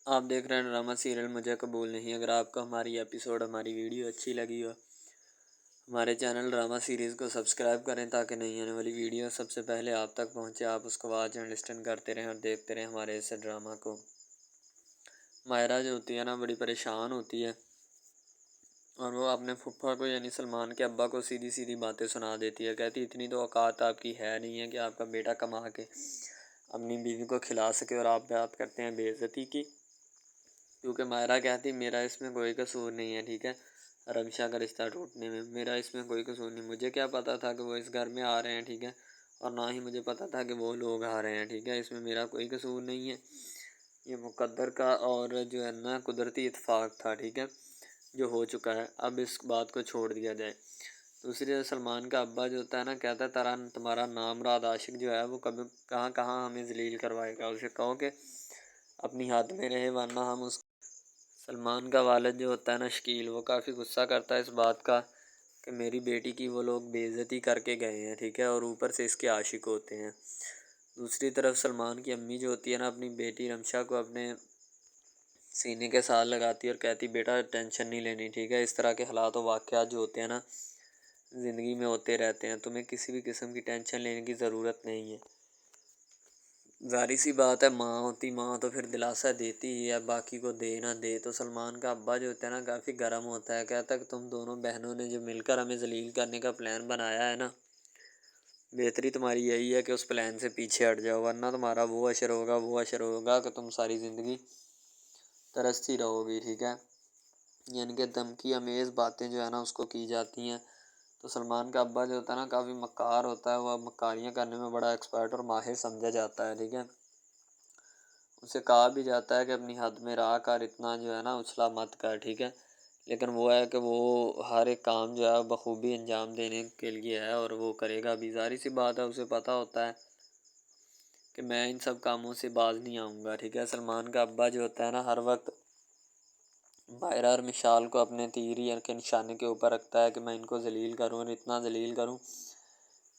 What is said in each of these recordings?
آپ دیکھ رہے ہیں ڈرامہ سیریل مجھے قبول نہیں۔ اگر آپ کو ہماری ویڈیو اچھی لگی ہو، ہمارے چینل ڈرامہ سیریز کو سبسکرائب کریں تاکہ نئی آنے والی ویڈیو سب سے پہلے آپ تک پہنچے۔ آپ اس کو واچ اینڈ لسٹن کرتے رہیں اور دیکھتے رہیں ہمارے اس ڈرامہ کو۔ مائرہ جو ہوتی ہے نا، بڑی پریشان ہوتی ہے اور وہ اپنے پھپھا کو یعنی سلمان کے ابا کو سیدھی سیدھی باتیں سنا دیتی ہے۔ کہتی اتنی تو اوقات آپ کی ہے نہیں ہے کہ آپ کا بیٹا کما کے اپنی بیوی کو کھلا سکے اور آپ بات کرتے ہیں بے عزتی کی۔ کیونکہ مائرہ کہتی میرا اس میں کوئی قصور نہیں ہے، ٹھیک ہے، رمشا کا رشتہ ٹوٹنے میں میرا اس میں کوئی قصور نہیں۔ مجھے کیا پتہ تھا کہ وہ اس گھر میں آ رہے ہیں، ٹھیک ہے، اور نہ ہی مجھے پتہ تھا کہ وہ لوگ آ رہے ہیں، ٹھیک ہے، اس میں میرا کوئی قصور نہیں ہے۔ یہ مقدر کا اور جو ہے نا قدرتی اتفاق تھا، ٹھیک ہے، جو ہو چکا ہے، اب اس بات کو چھوڑ دیا جائے۔ دوسری سلمان کا ابا جو ہوتا ہے نا، کہتا ہے تمہارا نام راد عاشق جو ہے وہ کبھی کہاں کہاں ہمیں ذلیل کروائے گا، اسے کہو کہ اپنی حد میں رہے ورنہ ہم اس۔ سلمان کا والد جو ہوتا ہے نا شکیل، وہ کافی غصہ کرتا ہے اس بات کا کہ میری بیٹی کی وہ لوگ بے عزتی کر کے گئے ہیں، ٹھیک ہے، اور اوپر سے اس کے عاشق ہوتے ہیں۔ دوسری طرف سلمان کی امی جو ہوتی ہے نا، اپنی بیٹی رمشا کو اپنے سینے کے ساتھ لگاتی ہے اور کہتی بیٹا ٹینشن نہیں لینی، ٹھیک ہے، اس طرح کے حالات و واقعات جو ہوتے ہیں نا زندگی میں ہوتے رہتے ہیں، تمہیں کسی بھی قسم کی ٹینشن لینے کی ضرورت نہیں ہے۔ ظاہر سی بات ہے، ماں تو پھر دلاسا دیتی ہی ہے، باقی کو دے نہ دے۔ تو سلمان کا ابا جو ہوتا ہے نا کافی گرم ہوتا ہے، کہتا ہے کہ تم دونوں بہنوں نے جو مل کر ہمیں ذلیل کرنے کا پلان بنایا ہے نا، بہتری تمہاری یہی ہے کہ اس پلان سے پیچھے ہٹ جاؤ، ورنہ تمہارا وہ اشر ہوگا کہ تم ساری زندگی ترستی رہو گی، ٹھیک ہے، یعنی کہ دھمکی امیز باتیں جو ہے نا اس کو کی جاتی ہیں۔ تو سلمان کا ابا جو ہوتا ہے نا کافی مکار ہوتا ہے، وہ مکاریاں کرنے میں بڑا ایکسپرٹ اور ماہر سمجھا جاتا ہے، ٹھیک ہے، اسے کہا بھی جاتا ہے کہ اپنی حد میں رہا کر، اتنا جو ہے نا اچھلا مت کر، ٹھیک ہے، لیکن وہ ہے کہ وہ ہر ایک کام جو ہے بخوبی انجام دینے کے لیے ہے اور وہ کرے گا بھی۔ ظاہر سی بات ہے، اسے پتہ ہوتا ہے کہ میں ان سب کاموں سے باز نہیں آؤں گا، ٹھیک ہے۔ سلمان کا ابا جو ہوتا ہے نا ہر وقت مائرہ اور مشال کو اپنے تیر کے نشانے کے اوپر رکھتا ہے کہ میں ان کو ذلیل کروں اور اتنا ذلیل کروں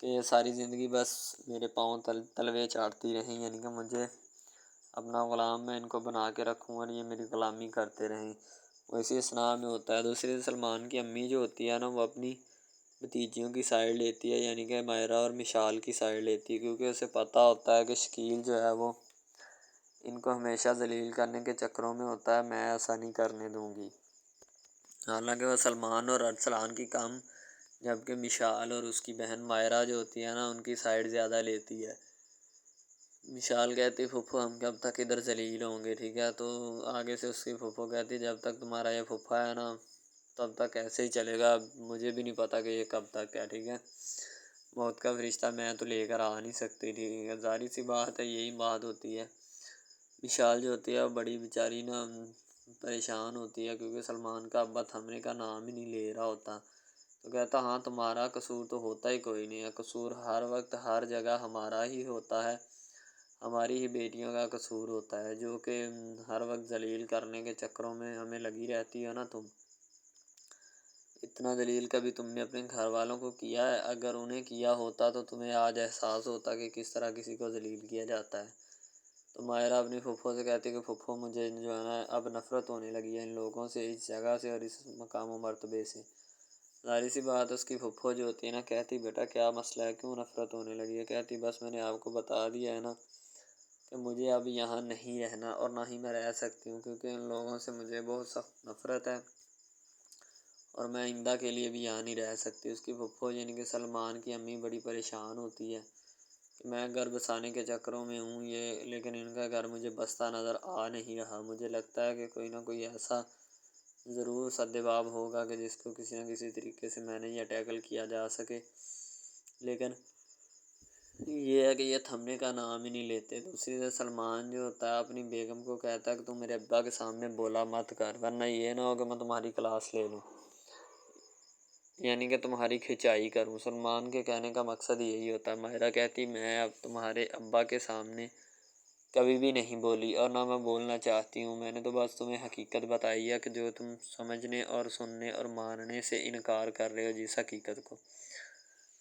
کہ یہ ساری زندگی بس میرے پاؤں تلوے چاٹتی رہیں، یعنی کہ مجھے اپنا غلام میں ان کو بنا کے رکھوں اور یہ میری غلامی کرتے رہیں، وہ اسی اسنا میں ہوتا ہے۔ دوسری سلمان کی امی جو ہوتی ہے نا، وہ اپنی بھتیجیوں کی سائڈ لیتی ہے، یعنی کہ مائرہ اور مشال کی سائڈ لیتی ہے، کیونکہ اسے پتہ ہوتا ہے کہ شکیل جو ہے وہ ان کو ہمیشہ ذلیل کرنے کے چکروں میں ہوتا ہے، میں ایسا نہیں کرنے دوں گی۔ حالانکہ وہ سلمان اور ارسلان کی کم، جبکہ مشال اور اس کی بہن مائرہ جو ہوتی ہے نا ان کی سائڈ زیادہ لیتی ہے۔ مشال کہتی پھپھو ہم کب تک ادھر ذلیل ہوں گے، ٹھیک ہے، تو آگے سے اس کی پھپھو کہتی جب تک تمہارا یہ پھپھا ہے نا تب تک ایسے ہی چلے گا، مجھے بھی نہیں پتہ کہ یہ کب تک ہے، ٹھیک ہے، موت کا فرشتہ میں تو لے کر آ نہیں سکتی، ٹھیک ہے، ظاہر سی بات ہے یہی بات ہوتی ہے۔ مشال جو ہوتی ہے وہ بڑی بیچاری نا پریشان ہوتی ہے، کیونکہ سلمان کا ابا تھمنے کا نام ہی نہیں لے رہا ہوتا، تو کہتا ہاں تمہارا قصور تو ہوتا ہی کوئی نہیں ہے، قصور ہر وقت ہر جگہ ہمارا ہی ہوتا ہے، ہماری ہی بیٹیوں کا قصور ہوتا ہے، جو کہ ہر وقت ذلیل کرنے کے چکروں میں ہمیں لگی رہتی ہے نا تم۔ اتنا ذلیل کبھی تم نے اپنے گھر والوں کو کیا ہے؟ اگر انہیں کیا ہوتا تو تمہیں آج احساس ہوتا کہ کس طرح کسی کو ذلیل کیا جاتا ہے۔ تو مائرہ اپنی پھپھو سے کہتی کہ پھپھو مجھے جو ہے نا اب نفرت ہونے لگی ہے ان لوگوں سے، اس جگہ سے اور اس مقام و مرتبے سے۔ ظاہر سی بات ہے، اس کی پھپھو جو ہوتی ہے نا کہتی بیٹا کیا مسئلہ ہے، کیوں نفرت ہونے لگی ہے؟ کہتی بس میں نے آپ کو بتا دیا ہے نا کہ مجھے اب یہاں نہیں رہنا اور نہ ہی میں رہ سکتی ہوں، کیونکہ ان لوگوں سے مجھے بہت سخت نفرت ہے اور میں آئندہ کے لیے بھی یہاں نہیں رہ سکتی۔ اس کی پھپھو یعنی کہ سلمان کی امی بڑی پریشان ہوتی ہے کہ میں گھر بسانے کے چکروں میں ہوں یہ، لیکن ان کا گھر مجھے بستا نظر آ نہیں رہا، مجھے لگتا ہے کہ کوئی نہ کوئی ایسا ضرور سدباب ہوگا کہ جس کو کسی نہ کسی طریقے سے مینیج یا ٹیکل کیا جا سکے، لیکن یہ ہے کہ یہ تھمنے کا نام ہی نہیں لیتے۔ دوسری طرف سلمان جو ہوتا ہے اپنی بیگم کو کہتا ہے کہ تم میرے ابا کے سامنے بولا مت کر، ورنہ یہ نہ ہو کہ میں تمہاری کلاس لے لوں، یعنی کہ تمہاری کھچائی کروں۔ سلمان کے کہنے کا مقصد یہی ہوتا ہے۔ ماہرہ کہتی میں اب تمہارے ابا کے سامنے کبھی بھی نہیں بولی اور نہ میں بولنا چاہتی ہوں، میں نے تو بس تمہیں حقیقت بتائی ہے کہ جو تم سمجھنے اور سننے اور ماننے سے انکار کر رہے ہو جس حقیقت کو۔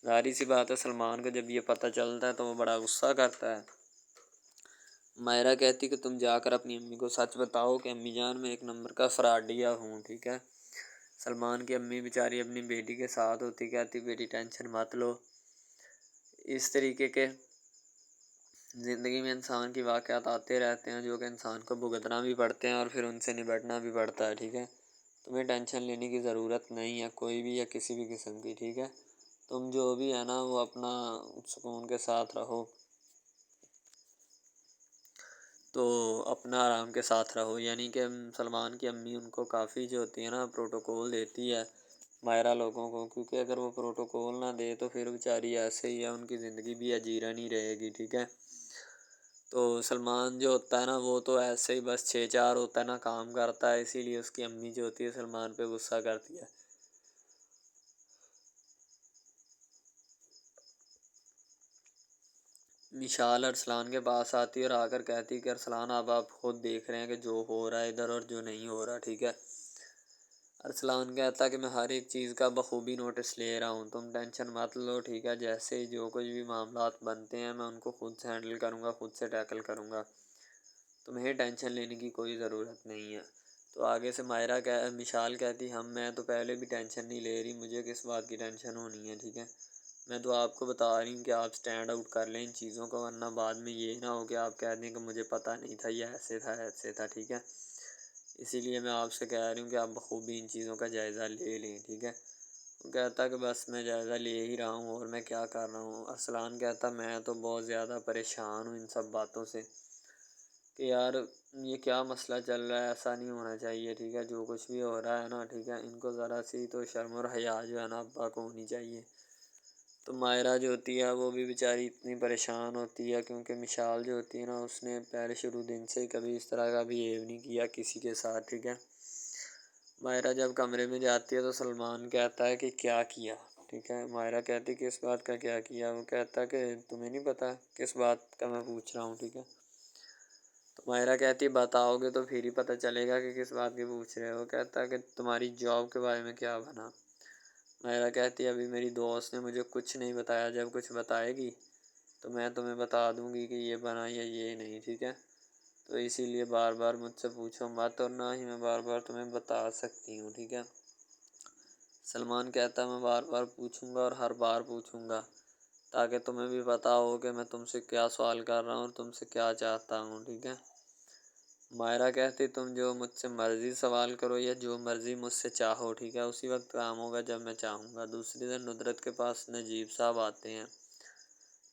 ظاہر سی بات ہے سلمان کو جب یہ پتہ چلتا ہے تو وہ بڑا غصہ کرتا ہے مائرہ کہتی کہ تم جا کر اپنی امی کو سچ بتاؤ کہ امی جان میں ایک نمبر کا فراڈیا ہوں، ٹھیک ہے۔ سلمان کی امی بیچاری اپنی بیٹی کے ساتھ ہوتی، کہتی بیٹی ٹینشن مت لو۔ اس طریقے کے زندگی میں انسان کی واقعات آتے رہتے ہیں جو کہ انسان کو بھگتنا بھی پڑتے ہیں اور پھر ان سے نبٹنا بھی پڑتا ہے، ٹھیک ہے۔ تمہیں ٹینشن لینے کی ضرورت نہیں ہے کوئی بھی یا کسی بھی قسم کی، ٹھیک ہے۔ تم جو بھی ہے نا وہ اپنا سکون کے ساتھ رہو، تو اپنا آرام کے ساتھ رہو۔ یعنی کہ سلمان کی امی ان کو کافی جو ہوتی ہے نا پروٹوکول دیتی ہے مائرہ لوگوں کو، کیونکہ اگر وہ پروٹوکول نہ دے تو پھر بیچاری ایسے ہی ہے، ان کی زندگی بھی اجیرہ نہیں رہے گی، ٹھیک ہے۔ تو سلمان جو ہوتا ہے نا وہ تو ایسے ہی بس 6-4 ہوتا ہے نا کام کرتا ہے، اسی لیے اس کی امی جو ہوتی ہے سلمان پہ غصہ کرتی ہے۔ مشال ارسلان کے پاس آتی ہے اور آ کر کہتی کہ ارسلان اب آپ خود دیکھ رہے ہیں کہ جو ہو رہا ہے ادھر اور جو نہیں ہو رہا، ٹھیک ہے۔ ارسلان کہتا ہے کہ میں ہر ایک چیز کا بخوبی نوٹس لے رہا ہوں، تم ٹینشن مت لو، ٹھیک ہے۔ جیسے ہی جو کچھ بھی معاملات بنتے ہیں میں ان کو خود سے ہینڈل کروں گا، خود سے ٹیکل کروں گا، تمہیں ٹینشن لینے کی کوئی ضرورت نہیں ہے۔ تو آگے سے مشال کہتی میں تو پہلے بھی ٹینشن نہیں لے رہی، مجھے کس بات کی ٹینشن ہونی ہے، ٹھیک ہے۔ میں تو آپ کو بتا رہی ہوں کہ آپ سٹینڈ آؤٹ کر لیں ان چیزوں کو، ورنہ بعد میں یہ نہ ہو کہ آپ کہہ دیں کہ مجھے پتہ نہیں تھا، یہ ایسے تھا، ٹھیک ہے۔ اسی لیے میں آپ سے کہہ رہی ہوں کہ آپ بخوبی ان چیزوں کا جائزہ لے لیں، ٹھیک ہے۔ وہ کہتا کہ بس میں جائزہ لے ہی رہا ہوں اور میں کیا کر رہا ہوں۔ ارسلان کہتا میں تو بہت زیادہ پریشان ہوں ان سب باتوں سے کہ یار یہ کیا مسئلہ چل رہا ہے، ایسا نہیں ہونا چاہیے، ٹھیک ہے۔ جو کچھ بھی ہو رہا ہے نا، ٹھیک ہے، ان کو ذرا سی تو شرم اور حیا جو ہے نا ابا کو ہونی چاہیے۔ تو مائرہ جو ہوتی ہے وہ بھی بیچاری اتنی پریشان ہوتی ہے کیونکہ مشال جو ہوتی ہے نا اس نے پہلے شروع دن سے کبھی اس طرح کا بیہیو نہیں کیا کسی کے ساتھ، ٹھیک ہے۔ مائرہ جب کمرے میں جاتی ہے تو سلمان کہتا ہے کہ کیا کیا، ٹھیک ہے۔ مائرہ کہتی کہ اس بات کا کیا کیا، وہ کہتا کہ تمہیں نہیں پتہ کس بات کا میں پوچھ رہا ہوں، ٹھیک ہے۔ تو مائرہ کہتی بتاؤ گے تو پھر ہی پتہ چلے گا کہ کس بات کی پوچھ رہے ہو۔ وہ کہتا کہ تمہاری جاب کے بارے میں کیا بنا۔ مائرہ کہتی ابھی میری دوست نے مجھے کچھ نہیں بتایا، جب کچھ بتائے گی تو میں تمہیں بتا دوں گی کہ یہ بنا یا یہ نہیں، ٹھیک ہے۔ تو اسی لیے بار بار مجھ سے پوچھو مت اور نہ ہی میں بار بار تمہیں بتا سکتی ہوں، ٹھیک ہے۔ سلمان کہتا میں بار بار پوچھوں گا اور ہر بار پوچھوں گا تاکہ تمہیں بھی پتہ ہو کہ میں تم سے کیا سوال کر رہا ہوں اور تم سے کیا چاہتا ہوں، ٹھیک ہے۔ مائرہ کہتی تم جو مجھ سے مرضی سوال کرو یا جو مرضی مجھ سے چاہو، ٹھیک ہے، اسی وقت کام ہوگا جب میں چاہوں گا۔ دوسری دن ندرت کے پاس نجیب صاحب آتے ہیں۔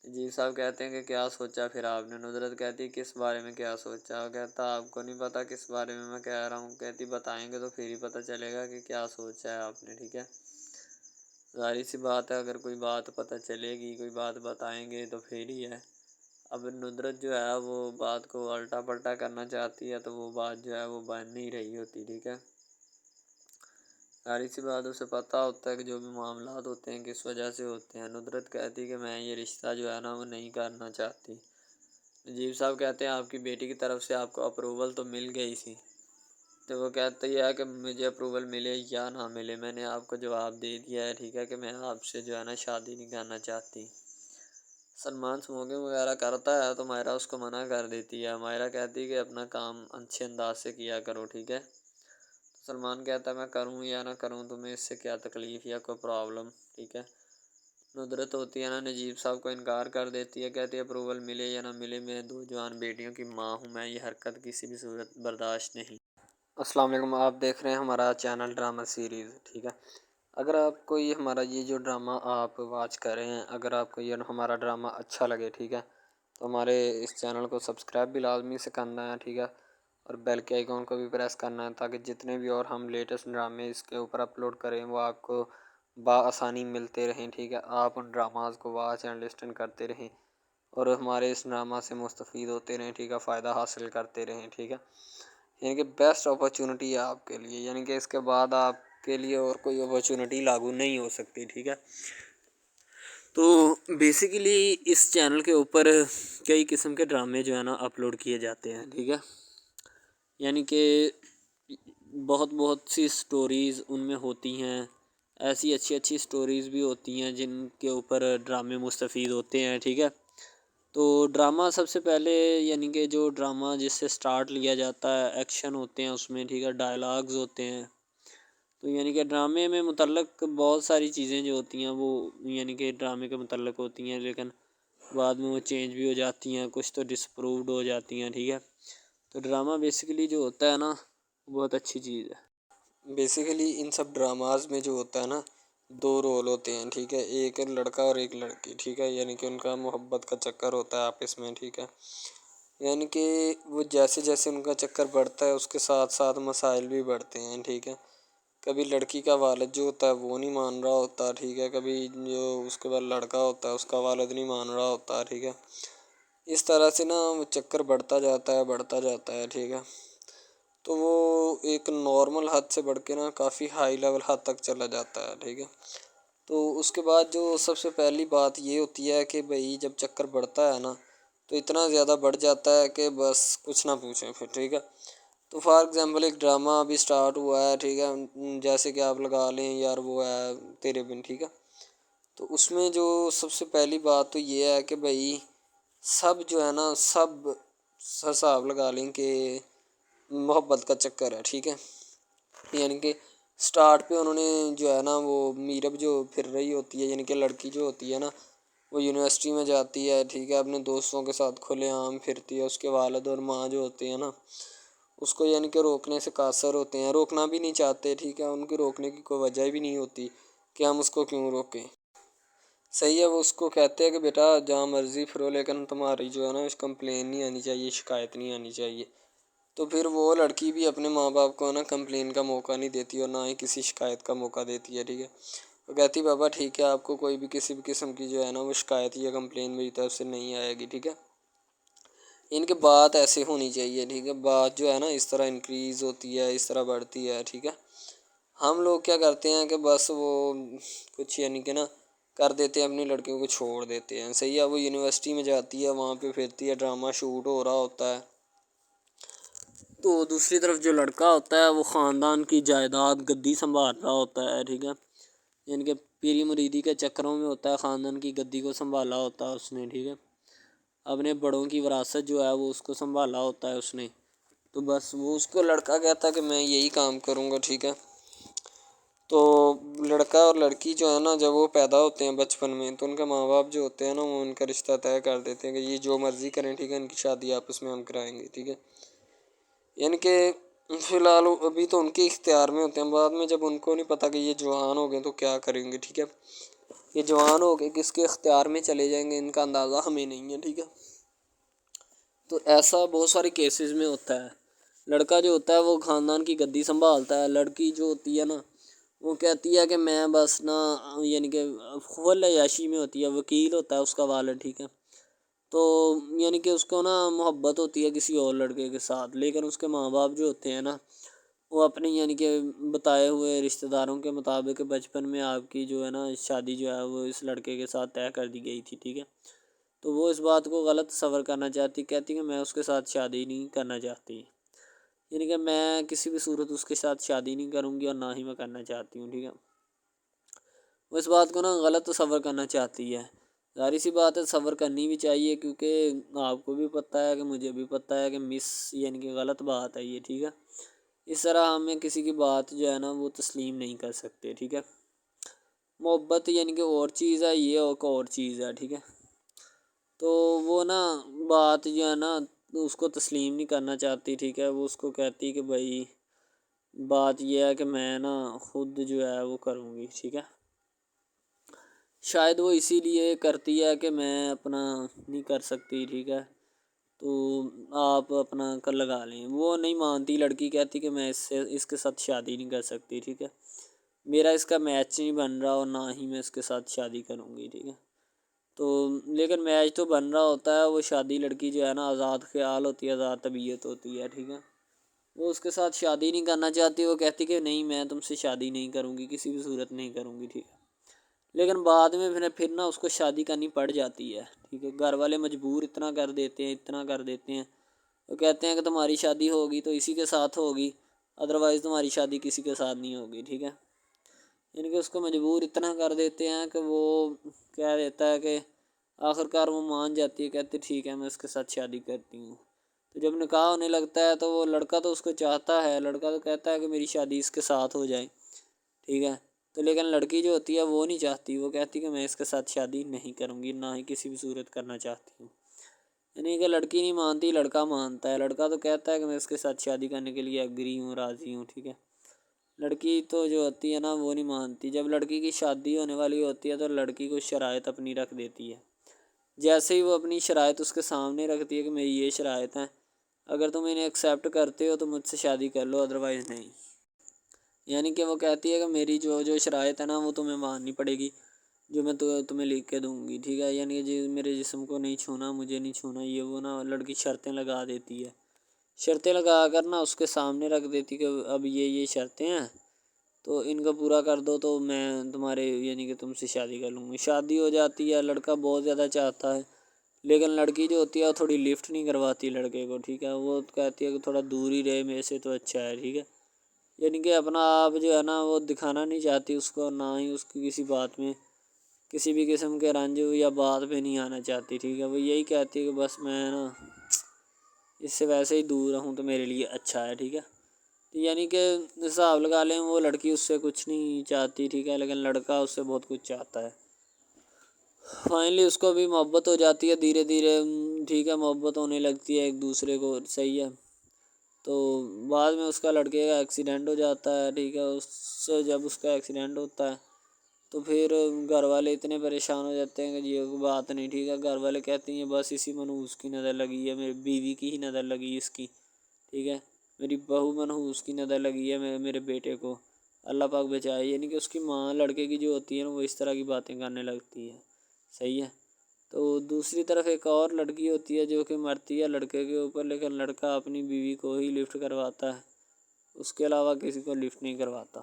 نجیب صاحب کہتے ہیں کہ کیا سوچا پھر آپ نے۔ ندرت کہتی کس بارے میں کیا سوچا۔ وہ کہتا آپ کو نہیں پتہ کس بارے میں کہہ رہا ہوں۔ کہتی بتائیں گے تو پھر ہی پتہ چلے گا کہ کیا سوچا ہے آپ نے، ٹھیک ہے۔ ظاہر سی بات ہے اگر کوئی بات پتہ چلے گی، کوئی بات بتائیں گے تو پھر ہی ہے۔ اب ندرت جو ہے وہ بات کو الٹا پلٹا کرنا چاہتی ہے تو وہ بات جو ہے وہ بن نہیں رہی ہوتی، ٹھیک ہے۔ ظاہر سی بات اسے پتہ ہوتا ہے کہ جو بھی معاملات ہوتے ہیں کس وجہ سے ہوتے ہیں۔ ندرت کہتی کہ میں یہ رشتہ جو ہے نا وہ نہیں کرنا چاہتی۔ نجیب صاحب کہتے ہیں آپ کی بیٹی کی طرف سے آپ کو اپروول تو مل گئی سی۔ تو وہ کہتی ہے کہ مجھے اپروول ملے یا نہ ملے میں نے آپ کو جواب دے دیا ہے، ٹھیک ہے، کہ میں آپ سے جو ہے نا شادی نہیں کرنا چاہتی۔ سلمان اسموکنگ وغیرہ کرتا ہے تو مائرہ اس کو منع کر دیتی ہے۔ مائرہ کہتی کہ اپنا کام اچھے انداز سے کیا کرو، ٹھیک ہے۔ سلمان کہتا ہے میں کروں یا نہ کروں تمہیں اس سے کیا تکلیف یا کوئی پرابلم، ٹھیک ہے۔ ندرت ہوتی ہے نا نجیب صاحب کو انکار کر دیتی ہے، کہتی ہے اپروول ملے یا نہ ملے میں 2 جوان بیٹیوں کی ماں ہوں، میں یہ حرکت کسی بھی صورت برداشت نہیں۔ السلام علیکم، آپ دیکھ رہے ہیں ہمارا چینل ڈرامہ سیریز، ٹھیک ہے۔ اگر آپ کو یہ ہمارا یہ جو ڈرامہ آپ واچ کر رہے ہیں، اگر آپ کو یہ ہمارا ڈرامہ اچھا لگے، ٹھیک ہے، تو ہمارے اس چینل کو سبسکرائب بھی لازمی سے کرنا ہے، ٹھیک ہے، اور بیل کے آئیکن کو بھی پریس کرنا ہے تاکہ جتنے بھی اور ہم لیٹسٹ ڈرامے اس کے اوپر اپلوڈ کریں وہ آپ کو بآسانی ملتے رہیں، ٹھیک ہے۔ آپ ان ڈراماز کو واچ اینڈ لسٹن کرتے رہیں اور ہمارے اس ڈرامہ سے مستفید ہوتے رہیں، ٹھیک ہے، فائدہ حاصل کرتے رہیں، ٹھیک ہے۔ یعنی کہ بیسٹ اپرچونٹی ہے آپ کے لیے، یعنی کہ اس کے بعد آپ کے لیے اور کوئی اپرچونٹی لاگو نہیں ہو سکتی، ٹھیک ہے۔ تو بیسیکلی اس چینل کے اوپر کئی قسم کے ڈرامے جو ہے نا اپلوڈ کیے جاتے ہیں، ٹھیک ہے۔ یعنی کہ بہت سی سٹوریز ان میں ہوتی ہیں، ایسی اچھی سٹوریز بھی ہوتی ہیں جن کے اوپر ڈرامے مستفید ہوتے ہیں، ٹھیک ہے۔ تو ڈرامہ سب سے پہلے یعنی کہ جو ڈرامہ جس سے سٹارٹ لیا جاتا ہے، ایکشن ہوتے ہیں اس میں، ٹھیک ہے، ڈائلاگز ہوتے ہیں. تو یعنی کہ ڈرامے میں متعلق بہت ساری چیزیں جو ہوتی ہیں وہ یعنی کہ ڈرامے کے متعلق ہوتی ہیں، لیکن بعد میں وہ چینج بھی ہو جاتی ہیں، کچھ تو ڈسپرووڈ ہو جاتی ہیں. ٹھیک ہے، تو ڈرامہ بیسیکلی جو ہوتا ہے نا بہت اچھی چیز ہے. بیسیکلی ان سب ڈراماز میں جو ہوتا ہے نا 2 رول ہوتے ہیں. ٹھیک ہے، ایک لڑکا اور ایک لڑکی. ٹھیک ہے، یعنی کہ ان کا محبت کا چکر ہوتا ہے آپس میں. ٹھیک ہے، یعنی کہ وہ جیسے جیسے ان کا چکر بڑھتا ہے اس کے ساتھ ساتھ مسائل بھی بڑھتے ہیں. ٹھیک ہے، کبھی لڑکی کا والد جو ہوتا ہے وہ نہیں مان رہا ہوتا. ٹھیک ہے، کبھی جو اس کے بعد لڑکا ہوتا ہے اس کا والد نہیں مان رہا ہوتا. ٹھیک ہے، اس طرح سے نا وہ چکر بڑھتا جاتا ہے بڑھتا جاتا ہے. ٹھیک ہے، تو وہ ایک نارمل حد سے بڑھ کے نا کافی ہائی لیول حد تک چلا جاتا ہے. ٹھیک ہے، تو اس کے بعد جو سب سے پہلی بات یہ ہوتی ہے کہ بھئی جب چکر بڑھتا ہے نا تو اتنا زیادہ بڑھ جاتا ہے کہ بس کچھ نہ پوچھیں پھر. ٹھیک ہے، تو فار ایگزامپل ایک ڈرامہ ابھی سٹارٹ ہوا ہے. ٹھیک ہے، جیسے کہ آپ لگا لیں یار وہ ہے تیرے بن. ٹھیک ہے، تو اس میں جو سب سے پہلی بات تو یہ ہے کہ بھئی سب جو ہے نا سب حساب لگا لیں کہ محبت کا چکر ہے. ٹھیک ہے، یعنی کہ سٹارٹ پہ انہوں نے جو ہے نا وہ میرب جو پھر رہی ہوتی ہے، یعنی کہ لڑکی جو ہوتی ہے نا وہ یونیورسٹی میں جاتی ہے. ٹھیک ہے، اپنے دوستوں کے ساتھ کھلے عام پھرتی ہے. اس کے والد اور ماں جو ہوتے ہیں نا اس کو یعنی کہ روکنے سے قاصر ہوتے ہیں، روکنا بھی نہیں چاہتے. ٹھیک ہے، ان کی روکنے کی کوئی وجہ بھی نہیں ہوتی کہ ہم اس کو کیوں روکیں. صحیح ہے، وہ اس کو کہتے ہیں کہ بیٹا جہاں مرضی پھرو لیکن تمہاری جو ہے نا کمپلین نہیں آنی چاہیے، شکایت نہیں آنی چاہیے. تو پھر وہ لڑکی بھی اپنے ماں باپ کو نا کمپلین کا موقع نہیں دیتی اور نہ ہی کسی شکایت کا موقع دیتی ہے. ٹھیک ہے، وہ کہتی بابا ٹھیک ہے آپ کو کوئی بھی کسی بھی قسم کی جو ہے نا وہ شکایت یا کمپلین میری طرف سے نہیں آئے گی. ٹھیک ہے، ان کی بات ایسے ہونی چاہیے. ٹھیک ہے، بات جو ہے نا اس طرح انکریز ہوتی ہے، اس طرح بڑھتی ہے. ٹھیک ہے، ہم لوگ کیا کرتے ہیں کہ بس وہ کچھ یعنی کہ نا کر دیتے ہیں، اپنی لڑکیوں کو چھوڑ دیتے ہیں. صحیح ہے، وہ یونیورسٹی میں جاتی ہے، وہاں پہ پھرتی ہے، ڈرامہ شوٹ ہو رہا ہوتا ہے. تو دوسری طرف جو لڑکا ہوتا ہے وہ خاندان کی جائیداد گدی سنبھال رہا ہوتا ہے. ٹھیک ہے، یعنی کہ پیری مریدی کے چکروں میں ہوتا ہے، خاندان کی گدی کو سنبھالا ہوتا ہے اس نے. ٹھیک ہے، اپنے بڑوں کی وراثت جو ہے وہ اس کو سنبھالا ہوتا ہے اس نے. تو بس وہ اس کو لڑکا کہتا ہے کہ میں یہی کام کروں گا. ٹھیک ہے، تو لڑکا اور لڑکی جو ہے نا جب وہ پیدا ہوتے ہیں بچپن میں تو ان کے ماں باپ جو ہوتے ہیں نا وہ ان کا رشتہ طے کر دیتے ہیں کہ یہ جو مرضی کریں. ٹھیک ہے، ان کی شادی آپس میں ہم کرائیں گے. ٹھیک ہے، یعنی کہ فی الحال ابھی تو ان کے اختیار میں ہوتے ہیں، بعد میں جب ان کو نہیں پتہ کہ یہ جوان ہو گئے تو کیا کریں گے. ٹھیک ہے، یہ جوان ہو گئے کس کے اختیار میں چلے جائیں گے ان کا اندازہ ہمیں نہیں ہے. ٹھیک ہے، تو ایسا بہت سارے کیسز میں ہوتا ہے. لڑکا جو ہوتا ہے وہ خاندان کی گدی سنبھالتا ہے، لڑکی جو ہوتی ہے نا وہ کہتی ہے کہ میں بس نا یعنی کہ فل عیاشی میں ہوتی ہے، وکیل ہوتا ہے اس کا والد. ٹھیک ہے، تو یعنی کہ اس کو نا محبت ہوتی ہے کسی اور لڑکے کے ساتھ، لیکن اس کے ماں باپ جو ہوتے ہیں نا وہ اپنے یعنی کہ بتائے ہوئے رشتہ داروں کے مطابق بچپن میں آپ کی جو ہے نا شادی جو ہے وہ اس لڑکے کے ساتھ طے کر دی گئی تھی. ٹھیک ہے، تو وہ اس بات کو غلط تصور کرنا چاہتی، کہتی کہ میں اس کے ساتھ شادی نہیں کرنا چاہتی، یعنی کہ میں کسی بھی صورت اس کے ساتھ شادی نہیں کروں گی اور نہ ہی میں کرنا چاہتی ہوں. ٹھیک ہے، وہ اس بات کو نا غلط تصور کرنا چاہتی ہے. ظاہر سی بات ہے صبر کرنی بھی چاہیے، کیونکہ آپ کو بھی پتہ ہے کہ مجھے بھی پتہ ہے کہ یعنی کہ غلط بات ہے یہ. ٹھیک ہے، اس طرح ہمیں کسی کی بات جو ہے نا وہ تسلیم نہیں کر سکتے. ٹھیک ہے، محبت یعنی کہ اور چیز ہے، یہ اور چیز ہے. ٹھیک ہے، تو وہ نا بات جو ہے نا اس کو تسلیم نہیں کرنا چاہتی. ٹھیک ہے، وہ اس کو کہتی کہ بھائی بات یہ ہے کہ میں نا خود جو ہے وہ کروں گی. ٹھیک ہے، شاید وہ اسی لیے کرتی ہے کہ میں اپنا نہیں کر سکتی. ٹھیک ہے، تو آپ اپنا کر لگا لیں. وہ نہیں مانتی، لڑکی کہتی کہ میں اس کے ساتھ شادی نہیں کر سکتی. ٹھیک ہے، میرا اس کا میچ نہیں بن رہا اور نہ ہی میں اس کے ساتھ شادی کروں گی. ٹھیک ہے، تو لیکن میچ تو بن رہا ہوتا ہے. وہ شادی لڑکی جو ہے نا آزاد خیال ہوتی ہے، آزاد طبیعت ہوتی ہے. ٹھیک ہے، وہ اس کے ساتھ شادی نہیں کرنا چاہتی. وہ کہتی کہ نہیں میں تم سے شادی نہیں کروں گی، کسی بھی صورت نہیں کروں گی. ٹھیک ہے، لیکن بعد میں پھر نا اس کو شادی کرنی پڑ جاتی ہے. ٹھیک ہے، گھر والے مجبور اتنا کر دیتے ہیں. وہ کہتے ہیں کہ تمہاری شادی ہوگی تو اسی کے ساتھ ہوگی، ادروائز تمہاری شادی کسی کے ساتھ نہیں ہوگی. ٹھیک ہے، یعنی کہ اس کو مجبور اتنا کر دیتے ہیں کہ وہ کہہ دیتا ہے کہ آخرکار وہ مان جاتی ہے، کہتے ٹھیک ہے میں اس کے ساتھ شادی کرتی ہوں۔ تو جب نکاح ہونے لگتا ہے تو وہ لڑکا تو اس کو چاہتا ہے، لڑکا تو کہتا ہے کہ میری شادی اس کے ساتھ ہو جائے، ٹھیک ہے، تو لیکن لڑکی جو ہوتی ہے وہ نہیں چاہتی، وہ کہتی کہ میں اس کے ساتھ شادی نہیں کروں گی، نہ ہی کسی بھی صورت کرنا چاہتی ہوں۔ یعنی کہ لڑکی نہیں مانتی، لڑکا مانتا ہے۔ لڑکا تو کہتا ہے کہ میں اس کے ساتھ شادی کرنے کے لیے ایگری ہوں، راضی ہوں، ٹھیک ہے۔ لڑکی تو جو ہوتی ہے نا وہ نہیں مانتی۔ جب لڑکی کی شادی ہونے والی ہوتی ہے تو لڑکی کو شرائط اپنی رکھ دیتی ہے۔ جیسے ہی وہ اپنی شرائط اس کے سامنے رکھتی ہے کہ میری یہ شرائط ہیں، اگر تم انہیں ایکسیپٹ کرتے ہو تو مجھ سے شادی کر لو، ادروائز نہیں۔ یعنی کہ وہ کہتی ہے کہ میری جو شرائط ہے نا وہ تمہیں ماننی پڑے گی، جو میں تمہیں لکھ کے دوں گی، ٹھیک ہے۔ یعنی کہ میرے جسم کو نہیں چھونا، مجھے نہیں چھونا، یہ وہ نا لڑکی شرطیں لگا دیتی ہے۔ شرطیں لگا کر نا اس کے سامنے رکھ دیتی کہ اب یہ شرطیں ہیں تو ان کو پورا کر دو تو میں تمہارے یعنی کہ تم سے شادی کر لوں گی۔ شادی ہو جاتی ہے، لڑکا بہت زیادہ چاہتا ہے، لیکن لڑکی جو ہوتی ہے وہ تھوڑی لفٹ نہیں کرواتی لڑکے کو، ٹھیک ہے۔ وہ کہتی ہے کہ تھوڑا دور ہی رہے میرے سے تو اچھا ہے، ٹھیک ہے۔ یعنی کہ اپنا آپ جو ہے نا وہ دکھانا نہیں چاہتی اس کو، نہ ہی اس کی کسی بات میں کسی بھی قسم کے رنج یا بات پہ نہیں آنا چاہتی، ٹھیک ہے۔ وہ یہی کہتی ہے کہ بس میں نا اس سے ویسے ہی دور رہوں تو میرے لیے اچھا ہے، ٹھیک ہے۔ یعنی کہ حساب لگا لیں وہ لڑکی اس سے کچھ نہیں چاہتی، ٹھیک ہے، لیکن لڑکا اس سے بہت کچھ چاہتا ہے۔ فائنلی اس کو بھی محبت ہو جاتی ہے دھیرے دھیرے، ٹھیک ہے، محبت ہونے لگتی ہے ایک دوسرے کو، صحیح ہے۔ تو بعد میں اس کا لڑکے کا ایکسیڈنٹ ہو جاتا ہے، ٹھیک ہے۔ جب اس کا ایکسیڈنٹ ہوتا ہے تو پھر گھر والے اتنے پریشان ہو جاتے ہیں کہ یہ بات نہیں، ٹھیک ہے۔ گھر والے کہتے ہیں بس اسی منحوس کی نظر لگی ہے، میری بیوی کی ہی نظر لگی اس کی، ٹھیک ہے، میری بہو منحوس کی نظر لگی ہے میرے بیٹے کو، اللہ پاک بچائے۔ یعنی کہ اس کی ماں لڑکے کی جو ہوتی ہے نا وہ اس طرح کی باتیں کرنے لگتی ہے، صحیح ہے۔ تو دوسری طرف ایک اور لڑکی ہوتی ہے جو کہ مرتی ہے لڑکے کے اوپر، لیکن لڑکا اپنی بیوی کو ہی لفٹ کرواتا ہے، اس کے علاوہ کسی کو لفٹ نہیں کرواتا۔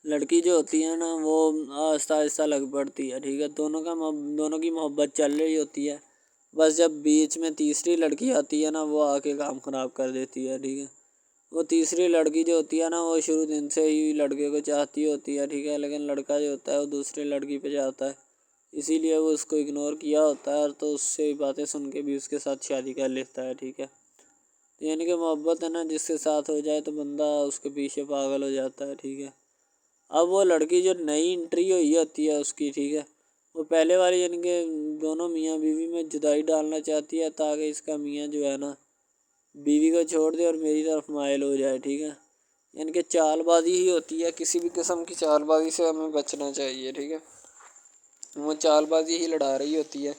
لڑکی جو ہوتی ہے نا وہ آہستہ آہستہ لگ پڑتی ہے، ٹھیک ہے، دونوں کی محبت چل رہی ہوتی ہے، بس جب بیچ میں تیسری لڑکی آتی ہے نا وہ آ کے کام خراب کر دیتی ہے، ٹھیک ہے۔ وہ تیسری لڑکی جو ہوتی ہے نا وہ شروع دن سے ہی لڑکے کو چاہتی ہوتی ہے، ٹھیک ہے، لیکن لڑکا جو ہوتا ہے وہ دوسری لڑکی پہ جاتا ہے، اسی لیے وہ اس کو اگنور کیا ہوتا ہے، تو اس سے باتیں سن کے بھی اس کے ساتھ شادی کر لیتا ہے، ٹھیک ہے۔ یعنی کہ محبت ہے نا جس کے ساتھ ہو جائے تو بندہ اس کے پیچھے پاگل ہو جاتا ہے، ٹھیک ہے۔ اب وہ لڑکی جو نئی انٹری ہوئی ہوتی ہے اس کی، ٹھیک ہے، وہ پہلے والی یعنی کہ دونوں میاں بیوی میں جدائی ڈالنا چاہتی ہے تاکہ اس کا میاں جو ہے نا بیوی کو چھوڑ دے اور میری طرف مائل ہو جائے، ٹھیک ہے۔ یعنی کہ چال بازی ہی ہوتی ہے، کسی بھی قسم کی چال بازی سے ہمیں بچنا چاہیے، ٹھیک ہے۔ وہ چال بازی ہی لڑا رہی ہوتی ہے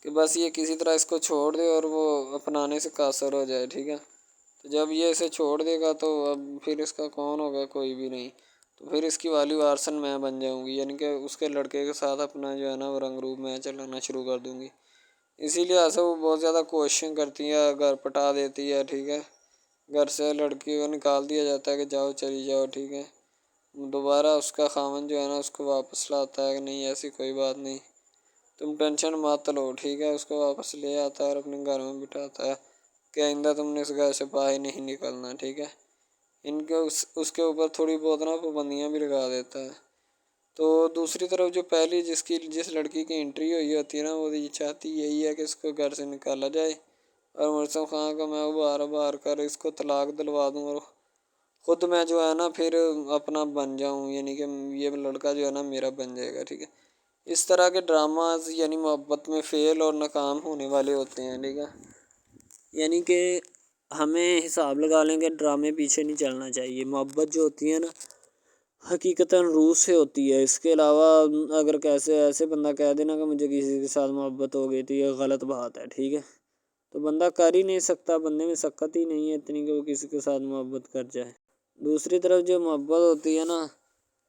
کہ بس یہ کسی طرح اس کو چھوڑ دے اور وہ اپنانے سے قاصر ہو جائے، ٹھیک ہے۔ تو جب یہ اسے چھوڑ دے گا تو اب پھر اس کا کون ہوگا، کوئی بھی نہیں، تو پھر اس کی والی وارثن میں بن جاؤں گی، یعنی کہ اس کے لڑکے کے ساتھ اپنا جو ہے نا وہ رنگ روپ میں چلانا شروع کر دوں گی۔ اسی لیے ایسا وہ بہت زیادہ کوششیں کرتی ہے، گھر پٹا دیتی ہے، ٹھیک ہے، گھر سے لڑکی کو نکال دیا جاتا ہے کہ جاؤ چلی جاؤ، ٹھیک ہے۔ دوبارہ اس کا خاوند جو ہے نا اس کو واپس لاتا ہے کہ نہیں ایسی کوئی بات نہیں، تم ٹینشن مت لو، ٹھیک ہے، اس کو واپس لے آتا ہے اور اپنے گھر میں بٹھاتا ہے کہ آئندہ تم نے اس گھر سے باہر نہیں نکلنا، ٹھیک ہے۔ ان کے اس کے اوپر تھوڑی بہت نا پابندیاں بھی لگا دیتا ہے۔ تو دوسری طرف جو پہلی جس لڑکی کی انٹری ہوئی ہوتی ہے نا وہ یہ چاہتی یہی ہے کہ اس کو گھر سے نکالا جائے اور مرسم خان کو میں ابھار کر اس کو طلاق دلوا دوں اور خود میں جو ہے نا پھر اپنا بن جاؤں، یعنی کہ یہ لڑکا جو ہے نا میرا بن جائے گا، ٹھیک ہے۔ اس طرح کے ڈراماز یعنی محبت میں فیل اور ناکام ہونے والے ہوتے ہیں، ٹھیک ہے۔ یعنی کہ ہمیں حساب لگا لیں کہ ڈرامے پیچھے نہیں چلنا چاہیے، محبت جو ہوتی ہے نا حقیقتاً روح سے ہوتی ہے۔ اس کے علاوہ اگر ایسے بندہ کہہ دینا کہ مجھے کسی کے ساتھ محبت ہو گئی تو یہ غلط بات ہے، ٹھیک ہے۔ تو بندہ کر ہی نہیں سکتا، بندے میں سکت ہی نہیں ہے اتنی کہ وہ کسی کے ساتھ محبت کر جائے۔ دوسری طرف جو محبت ہوتی ہے نا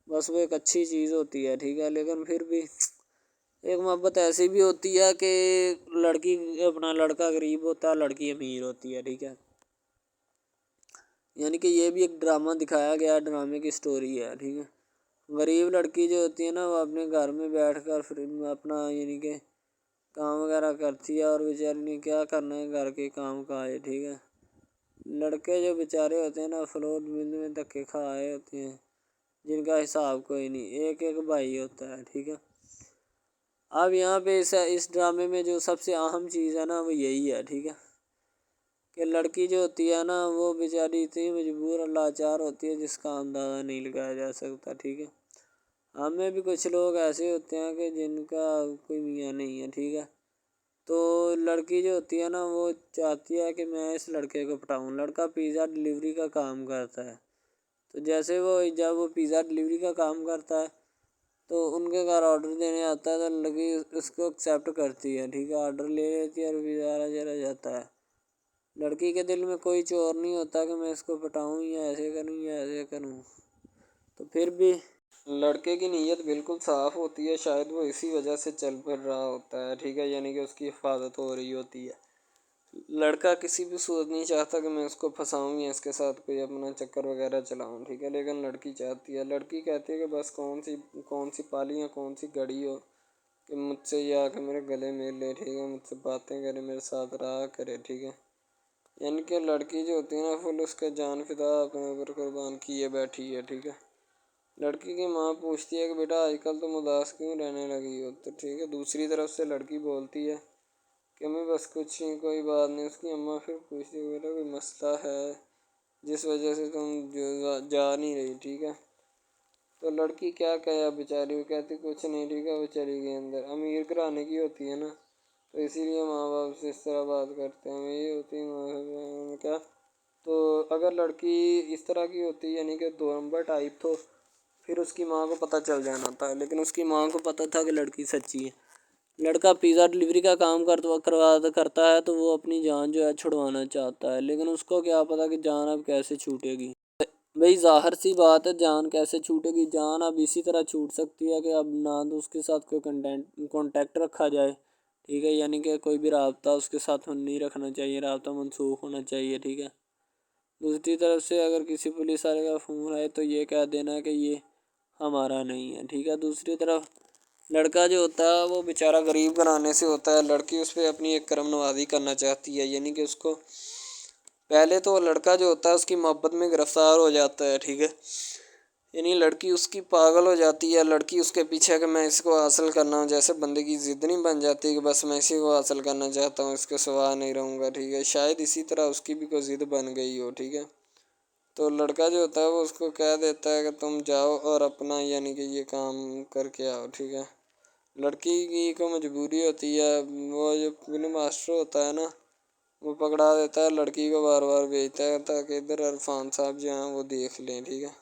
بس وہ ایک اچھی چیز ہوتی ہے، ٹھیک ہے، لیکن پھر بھی ایک محبت ایسی بھی ہوتی ہے کہ لڑکا غریب ہوتا ہے، لڑکی امیر ہوتی ہے، ٹھیک ہے۔ یعنی کہ یہ بھی ایک ڈرامہ دکھایا گیا، ڈرامے کی سٹوری ہے، ٹھیک ہے۔ غریب لڑکی جو ہوتی ہے نا وہ اپنے گھر میں بیٹھ کر پھر اپنا یعنی کہ کام وغیرہ کرتی ہے اور بیچاری نے کیا کرنا ہے گھر کے کام کاج، ٹھیک ہے۔ لڑکے جو بیچارے ہوتے ہیں نا فلور میں دھکے کھائے ہوتے ہیں جن کا حساب کوئی نہیں، ایک بھائی ہوتا ہے، ٹھیک ہے۔ اب یہاں پہ اس ڈرامے میں جو سب سے اہم چیز ہے نا وہ یہی ہے، ٹھیک ہے، کہ لڑکی جو ہوتی ہے نا وہ بیچاری اتنی مجبور اور لاچار ہوتی ہے جس کا اندازہ نہیں لگایا جا سکتا، ٹھیک ہے۔ ہمیں بھی کچھ لوگ ایسے ہوتے ہیں کہ جن کا کوئی میاں نہیں ہے، ٹھیک ہے، تو لڑکی جو ہوتی ہے نا وہ چاہتی ہے کہ میں اس لڑکے کو پٹاؤں۔ لڑکا پیزا ڈلیوری کا کام کرتا ہے، تو جیسے جب وہ پیزا ڈلیوری کا کام کرتا ہے تو ان کے گھر آرڈر دینے آتا ہے تو لڑکی اس کو ایکسیپٹ کرتی ہے، ٹھیک ہے، آرڈر لے لیتی ہے اور پیزا چلا جاتا ہے۔ لڑکی کے دل میں کوئی چور نہیں ہوتا کہ میں اس کو پٹاؤں یا ایسے کروں یا ایسے کروں، تو پھر بھی لڑکے کی نیت بالکل صاف ہوتی ہے، شاید وہ اسی وجہ سے چل پھر رہا ہوتا ہے، ٹھیک ہے، یعنی کہ اس کی حفاظت ہو رہی ہوتی ہے۔ لڑکا کسی بھی صورت نہیں چاہتا کہ میں اس کو پھنساؤں یا اس کے ساتھ کوئی اپنا چکر وغیرہ چلاؤں، ٹھیک ہے، لیکن لڑکی چاہتی ہے، لڑکی کہتی ہے کہ بس کون سی پالی یا کون سی گڑی ہو کہ مجھ سے یہ آ کے میرے گلے مل لے، ٹھیک ہے، مجھ سے باتیں کرے، میرے ساتھ رہا کرے، ٹھیک ہے۔ یعنی کہ لڑکی جو ہوتی ہے نا فل اس کا جان فدا اپنے اوپر قربان کیے بیٹھی ہے، ٹھیک ہے۔ لڑکی کی ماں پوچھتی ہے کہ بیٹا آج کل تم اداس کیوں رہنے لگی ہو، تو ٹھیک ہے، دوسری طرف سے لڑکی بولتی ہے کہ میں بس کچھ نہیں، کوئی بات نہیں۔ اس کی اماں پھر پوچھتی ہے بیٹا کوئی مسئلہ ہے جس وجہ سے تم جا نہیں رہی، ٹھیک ہے، تو لڑکی کیا کہے بیچاری، وہ کہتی کچھ نہیں، ٹھیک ہے، وہ چلی گئی اندر۔ امیر گھرانے کی ہوتی ہے نا تو اسی لیے ماں باپ سے اس طرح بات کرتے ہیں، یہ ہوتی ہے کیا، تو اگر لڑکی اس طرح کی ہوتی یعنی کہ 2 نمبر ٹائپ تو پھر اس کی ماں کو پتہ چل جانا تھا، لیکن اس کی ماں کو پتہ تھا کہ لڑکی سچی ہے۔ لڑکا پیزا ڈلیوری کا کام کرتا ہے تو وہ اپنی جان جو ہے چھڑوانا چاہتا ہے، لیکن اس کو کیا پتہ کہ جان اب کیسے چھوٹے گی۔ بھئی ظاہر سی بات ہے، جان کیسے چھوٹے گی، جان اب اسی طرح چھوٹ سکتی ہے کہ اب نہ تو اس کے ساتھ کوئی کانٹیکٹ رکھا جائے، ٹھیک ہے، یعنی کہ کوئی بھی رابطہ اس کے ساتھ نہیں رکھنا چاہیے، رابطہ منسوخ ہونا چاہیے، ٹھیک ہے۔ دوسری طرف سے اگر کسی پولیس والے کا فون آئے تو یہ کہہ دینا کہ یہ ہمارا نہیں ہے، ٹھیک ہے۔ دوسری طرف لڑکا جو ہوتا ہے وہ بیچارہ غریب گھرانے سے ہوتا ہے، لڑکی اس پہ اپنی ایک کرم نوازی کرنا چاہتی ہے، یعنی کہ اس کو پہلے تو لڑکا جو ہوتا ہے اس کی محبت میں گرفتار ہو جاتا ہے، ٹھیک ہے، یعنی لڑکی اس کی پاگل ہو جاتی ہے، لڑکی اس کے پیچھے کہ میں اس کو حاصل کرنا ہوں، جیسے بندے کی ضد نہیں بن جاتی کہ بس میں اسی کو حاصل کرنا چاہتا ہوں، اس کے سوا نہیں رہوں گا، ٹھیک ہے، شاید اسی طرح اس کی بھی کوئی ضد بن گئی ہو، ٹھیک ہے۔ تو لڑکا جو ہوتا ہے وہ اس کو کہہ دیتا ہے کہ تم جاؤ اور اپنا یعنی کہ یہ کام کر کے آؤ، ٹھیک ہے۔ لڑکی کی کو مجبوری ہوتی ہے، وہ جو فلم ماسٹر ہوتا ہے نا وہ پکڑا دیتا ہے لڑکی کو، بار بار بھیجتا ہے تاکہ ادھر عرفان صاحب جو ہیں وہ دیکھ لیں، ٹھیک ہے۔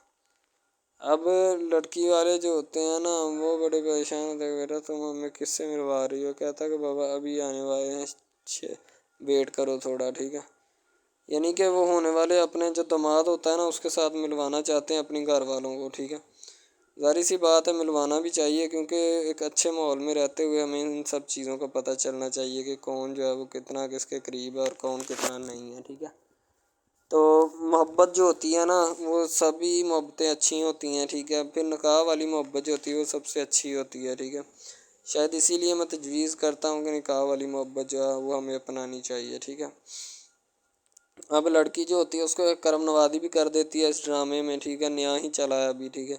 اب لڑکی والے جو ہوتے ہیں نا وہ بڑے پریشان ہوتے ہیں، بیٹا تم ہمیں کس سے ملوا رہی ہو، کہتا ہے کہ بابا ابھی آنے والے ہیں، ویٹ کرو تھوڑا، ٹھیک ہے، یعنی کہ وہ ہونے والے اپنے جو داماد ہوتا ہے نا اس کے ساتھ ملوانا چاہتے ہیں اپنی گھر والوں کو، ٹھیک ہے۔ ظاہر سی بات ہے ملوانا بھی چاہیے، کیونکہ ایک اچھے ماحول میں رہتے ہوئے ہمیں ان سب چیزوں کا پتہ چلنا چاہیے کہ کون جو ہے وہ کتنا کس کے قریب ہے اور کون کتنا نہیں ہے، ٹھیک ہے۔ تو محبت جو ہوتی ہے نا وہ سبھی محبتیں اچھی ہوتی ہیں، ٹھیک ہے، پھر نکاح والی محبت جو ہوتی ہے وہ سب سے اچھی ہوتی ہے، ٹھیک ہے۔ شاید اسی لیے میں تجویز کرتا ہوں کہ نکاح والی محبت جو ہے وہ ہمیں اپنانی چاہیے، ٹھیک ہے۔ اب لڑکی جو ہوتی ہے اس کو ایک کرم نوازی بھی کر دیتی ہے اس ڈرامے میں، ٹھیک ہے، نیا ہی چلا ہے ابھی، ٹھیک ہے،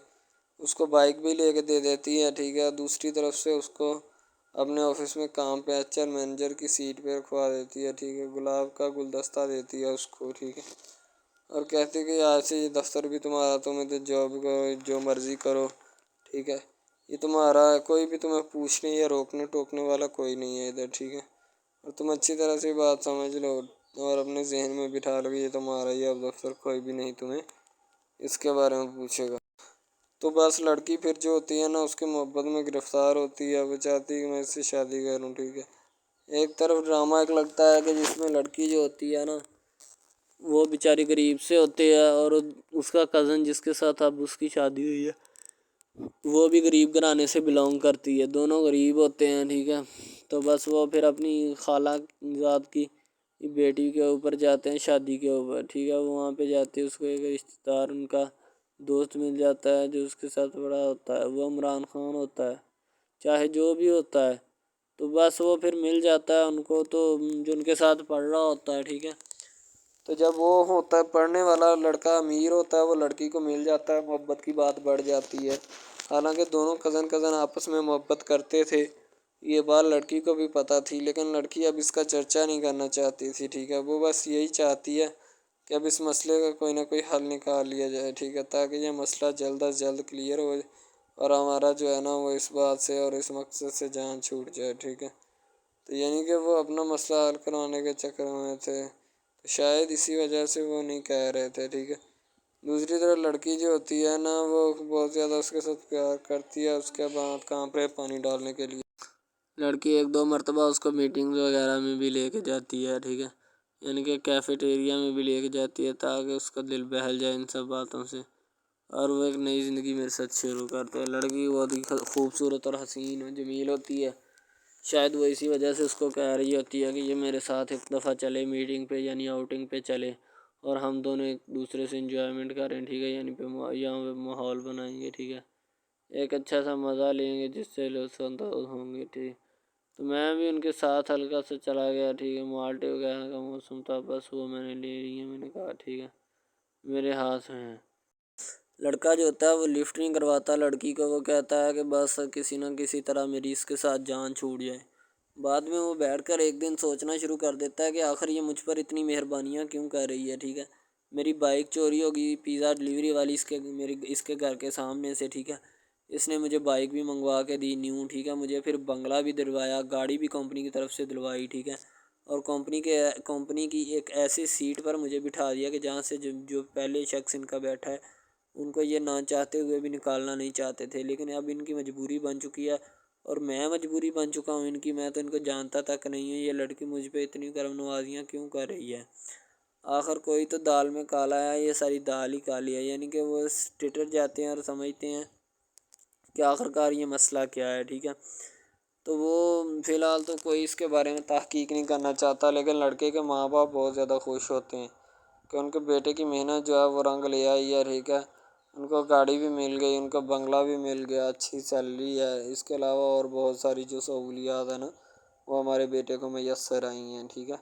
اس کو بائک بھی لے کے دے دیتی ہے، ٹھیک ہے۔ دوسری طرف سے اس کو اپنے آفس میں کام پہ HR مینیجر کی سیٹ پہ رکھوا دیتی ہے، ٹھیک ہے، گلاب کا گلدستہ دیتی ہے اس کو، ٹھیک ہے، اور کہتی ہے کہ آج سے یہ دفتر بھی تمہارا، تم ادھر جاب کرو جو مرضی کرو، ٹھیک ہے، یہ تمہارا ہے، کوئی بھی تمہیں پوچھنے یا روکنے ٹوکنے والا کوئی نہیں ہے ادھر، ٹھیک ہے، اور تم اچھی طرح سے بات سمجھ لو اور اپنے ذہن میں بٹھا لو کہ یہ تمہارا ہی اب دفتر، کوئی بھی نہیں تمہیں اس کے بارے میں پوچھے گا۔ تو بس لڑکی پھر جو ہوتی ہے نا اس کی محبت میں گرفتار ہوتی ہے، وہ چاہتی ہے کہ میں اس سے شادی کروں، ٹھیک ہے۔ ایک طرف ڈرامہ ایک لگتا ہے کہ جس میں لڑکی جو ہوتی ہے نا وہ بیچاری غریب سے ہوتی ہے اور اس کا کزن جس کے ساتھ اب اس کی شادی ہوئی ہے وہ بھی غریب گھرانے سے بلانگ کرتی ہے، دونوں غریب ہوتے ہیں، ٹھیک ہے۔ تو بس وہ پھر اپنی خالہ ذات کی بیٹی کے اوپر جاتے ہیں شادی کے اوپر، ٹھیک ہے، وہاں پہ جاتے ہیں، اس کو ایک رشتہ دار ان کا دوست مل جاتا ہے جو اس کے ساتھ بڑا ہوتا ہے، وہ عمران خان ہوتا ہے، چاہے جو بھی ہوتا ہے، تو بس وہ پھر مل جاتا ہے ان کو، تو جو ان کے ساتھ پڑھ رہا ہوتا ہے، ٹھیک ہے، تو جب وہ ہوتا ہے پڑھنے والا لڑکا امیر ہوتا ہے وہ لڑکی کو مل جاتا ہے، محبت کی بات بڑھ جاتی ہے، حالانکہ دونوں کزن آپس میں محبت کرتے تھے، یہ بات لڑکی کو بھی پتہ تھی، لیکن لڑکی اب اس کا چرچا نہیں کرنا چاہتی تھی، ٹھیک ہے۔ وہ بس یہی چاہتی ہے کہ اب اس مسئلے کا کوئی نہ کوئی حل نکال لیا جائے، ٹھیک ہے، تاکہ یہ مسئلہ جلد از جلد کلیئر ہو اور ہمارا جو ہے نا وہ اس بات سے اور اس مقصد سے جان چھوٹ جائے، ٹھیک ہے۔ تو یعنی کہ وہ اپنا مسئلہ حل کروانے کے چکر میں تھے، تو شاید اسی وجہ سے وہ نہیں کہہ رہے تھے، ٹھیک ہے۔ دوسری طرف لڑکی جو ہوتی ہے نا وہ بہت زیادہ اس کے ساتھ پیار کرتی ہے، اس کے بعد کہاں پہ پانی ڈالنے کے لیے لڑکی ایک دو مرتبہ اس کو میٹنگ وغیرہ میں بھی لے کے جاتی ہے، ٹھیک ہے، یعنی کہ کیفیٹیریا میں بھی لے کے جاتی ہے تاکہ اس کا دل بہل جائے ان سب باتوں سے، اور وہ ایک نئی زندگی میرے ساتھ شروع کرتے ہیں۔ لڑکی بہت ہی خوبصورت اور حسین و جمیل ہوتی ہے، شاید وہ اسی وجہ سے اس کو کہہ رہی ہوتی ہے کہ یہ میرے ساتھ ایک دفعہ چلے میٹنگ پہ، یعنی آؤٹنگ پہ چلے، اور ہم دونوں ایک دوسرے سے انجوائمنٹ کریں، ٹھیک ہے، یعنی یہاں پہ ماحول بنائیں گے، ٹھیک ہے، ایک اچھا سا مزہ لیں گے جس سے لطف اندوز ہوں گے، ٹھیک۔ تو میں بھی ان کے ساتھ ہلکا سا چلا گیا، ٹھیک ہے، مالٹے وغیرہ کا موسم تھا، بس وہ میں نے لے لی ہے، میں نے کہا ٹھیک ہے میرے ہاتھ میں ہے۔ لڑکا جو ہوتا ہے وہ لفٹ نہیں کرواتا لڑکی کو، وہ کہتا ہے کہ بس کسی نہ کسی طرح میری اس کے ساتھ جان چھوٹ جائے۔ بعد میں وہ بیٹھ کر ایک دن سوچنا شروع کر دیتا ہے کہ آخر یہ مجھ پر اتنی مہربانیاں کیوں کر رہی ہے، ٹھیک ہے۔ میری بائک چوری ہوگی، پیزا ڈلیوری والی اس کے گھر کے سامنے سے، ٹھیک ہے، اس نے مجھے بائک بھی منگوا کے دی نیو، ٹھیک ہے، مجھے پھر بنگلہ بھی دلوایا، گاڑی بھی کمپنی کی طرف سے دلوائی، ٹھیک ہے، اور کمپنی کی ایک ایسی سیٹ پر مجھے بٹھا دیا کہ جہاں سے جو پہلے شخص ان کا بیٹھا ہے ان کو یہ نہ چاہتے ہوئے بھی نکالنا نہیں چاہتے تھے، لیکن اب ان کی مجبوری بن چکی ہے، اور میں مجبوری بن چکا ہوں ان کی، میں تو ان کو جانتا تک نہیں ہوں، یہ لڑکی مجھ پہ اتنی کرم نوازیاں کیوں کر رہی ہے۔ آخر کوئی تو دال میں کالا ہے، یہ ساری دال ہی کالی ہے، یعنی کہ وہ ٹٹر جاتے ہیں اور سمجھتے ہیں کہ آخر کار یہ مسئلہ کیا ہے، ٹھیک ہے۔ تو وہ فی الحال تو کوئی اس کے بارے میں تحقیق نہیں کرنا چاہتا، لیکن لڑکے کے ماں باپ بہت زیادہ خوش ہوتے ہیں کہ ان کے بیٹے کی محنت جو ہے وہ رنگ لے آئی ہے، ٹھیک ہے، ان کو گاڑی بھی مل گئی، ان کو بنگلہ بھی مل گیا، اچھی سیلری ہے، اس کے علاوہ اور بہت ساری جو سہولیات ہیں نا وہ ہمارے بیٹے کو میسر آئی ہیں، ٹھیک ہے۔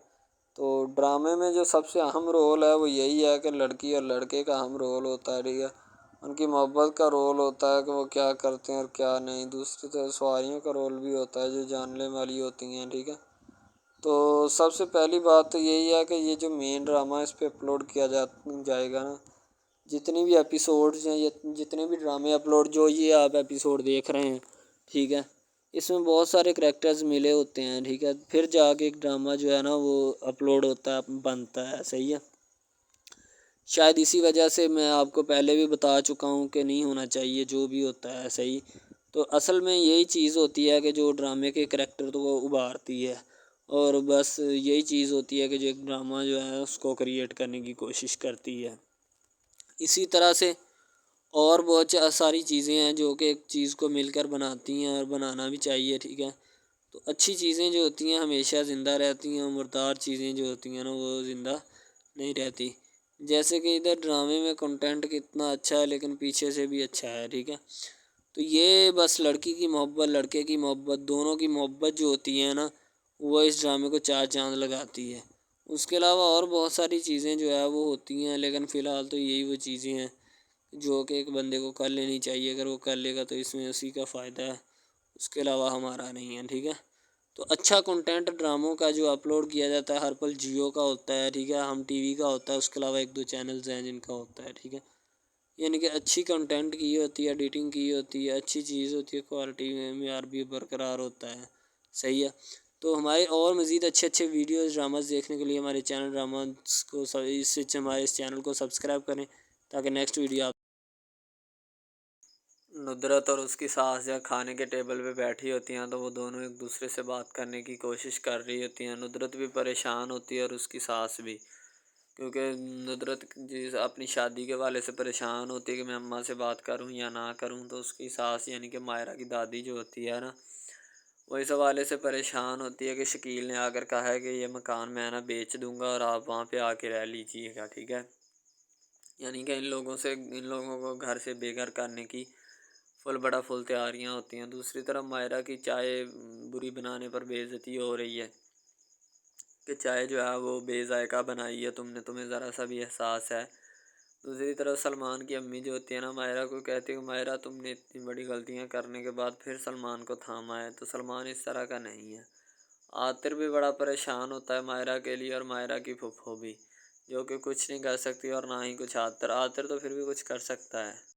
تو ڈرامے میں جو سب سے اہم رول ہے وہ یہی ہے کہ لڑکی اور لڑکے کا اہم رول ہوتا ہے، ٹھیک ہے، ان کی محبت کا رول ہوتا ہے کہ وہ کیا کرتے ہیں اور کیا نہیں، دوسری طرف سواریوں کا رول بھی ہوتا ہے جو جاننے والی ہوتی ہیں، ٹھیک ہے۔ تو سب سے پہلی بات تو یہی ہے کہ یہ جو مین ڈرامہ اس پہ اپلوڈ کیا جائے گا نا، جتنی بھی ایپیسوڈز ہیں، جتنے بھی ڈرامے اپلوڈ جو یہ آپ ایپیسوڈ دیکھ رہے ہیں، ٹھیک ہے، اس میں بہت سارے کریکٹرز ملے ہوتے ہیں، ٹھیک ہے، پھر جا کے ایک ڈرامہ جو ہے نا وہ اپلوڈ ہوتا ہے، بنتا ہے، صحیح ہے۔ شاید اسی وجہ سے میں آپ کو پہلے بھی بتا چکا ہوں کہ نہیں ہونا چاہیے جو بھی ہوتا ہے، صحیح۔ تو اصل میں یہی چیز ہوتی ہے کہ جو ڈرامے کے کریکٹر تو وہ ابھارتی ہے، اور بس یہی چیز ہوتی ہے کہ جو ایک ڈرامہ جو ہے اس کو کریٹ کرنے کی کوشش کرتی ہے۔ اسی طرح سے اور بہت ساری چیزیں ہیں جو کہ ایک چیز کو مل کر بناتی ہیں، اور بنانا بھی چاہیے، ٹھیک ہے۔ تو اچھی چیزیں جو ہوتی ہیں ہمیشہ زندہ رہتی ہیں، مردار چیزیں جو ہوتی ہیں نا وہ زندہ نہیں رہتی، جیسے کہ ادھر ڈرامے میں کنٹینٹ کتنا اچھا ہے لیکن پیچھے سے بھی اچھا ہے، ٹھیک ہے۔ تو یہ بس لڑکی کی محبت، لڑکے کی محبت، دونوں کی محبت جو ہوتی ہے نا وہ اس ڈرامے کو چار چاند لگاتی ہے۔ اس کے علاوہ اور بہت ساری چیزیں جو ہے وہ ہوتی ہیں، لیکن فی الحال تو یہی وہ چیزیں ہیں جو کہ ایک بندے کو کر لینی چاہیے، اگر وہ کر لے گا تو اس میں اسی کا فائدہ ہے، اس کے علاوہ ہمارا نہیں ہے، ٹھیک ہے۔ تو اچھا کنٹینٹ ڈراموں کا جو اپلوڈ کیا جاتا ہے ہر پل جیو کا ہوتا ہے، ٹھیک ہے، ہم ٹی وی کا ہوتا ہے، اس کے علاوہ ایک دو چینلز ہیں جن کا ہوتا ہے، ٹھیک ہے، یعنی کہ اچھی کنٹینٹ کی ہوتی ہے، ایڈیٹنگ کی ہوتی ہے، اچھی چیز ہوتی ہے، کوالٹی میں معیار بھی برقرار ہوتا ہے، صحیح ہے۔ تو ہمارے اور مزید اچھے ویڈیوز ڈراماز دیکھنے کے لیے ہمارے چینل ڈراماز کو ہمارے اس چینل کو سبسکرائب کریں تاکہ نیکسٹ ویڈیو آپ ندرت اور اس کی ساس جب کھانے کے ٹیبل پہ بیٹھی ہوتی ہیں تو وہ دونوں ایک دوسرے سے بات کرنے کی کوشش کر رہی ہوتی ہیں، ندرت بھی پریشان ہوتی ہے اور اس کی ساس بھی، کیونکہ ندرت اپنی شادی کے والے سے پریشان ہوتی ہے کہ میں اماں سے بات کروں یا نہ کروں، تو اس کی ساس یعنی کہ مائرہ کی دادی جو ہوتی ہے نا وہ اس حوالے سے پریشان ہوتی ہے کہ شکیل نے آ کر کہا ہے کہ یہ مکان میں نا بیچ دوں گا اور آپ وہاں پہ آ کے رہ لیجیے گا، ٹھیک ہے، یعنی کہ ان لوگوں کو گھر سے بے گھر کرنے کی فل تیاریاں ہوتی ہیں۔ دوسری طرف مائرہ کی چائے بری بنانے پر بے عزتی ہو رہی ہے کہ چائے جو ہے وہ بے ذائقہ بنائی ہے تم نے، تمہیں ذرا سا بھی احساس ہے، دوسری طرف سلمان کی امی جو ہوتی ہے نا ماہرہ کو کہتی ہے کہ ماہرہ تم نے اتنی بڑی غلطیاں کرنے کے بعد پھر سلمان کو تھاما ہے، تو سلمان اس طرح کا نہیں ہے۔ عاطر بھی بڑا پریشان ہوتا ہے ماہرہ کے لیے، اور ماہرہ کی پھپھو بھی، جو کہ کچھ نہیں کر سکتی اور نہ ہی کچھ عاطر تو پھر بھی کچھ کر سکتا ہے۔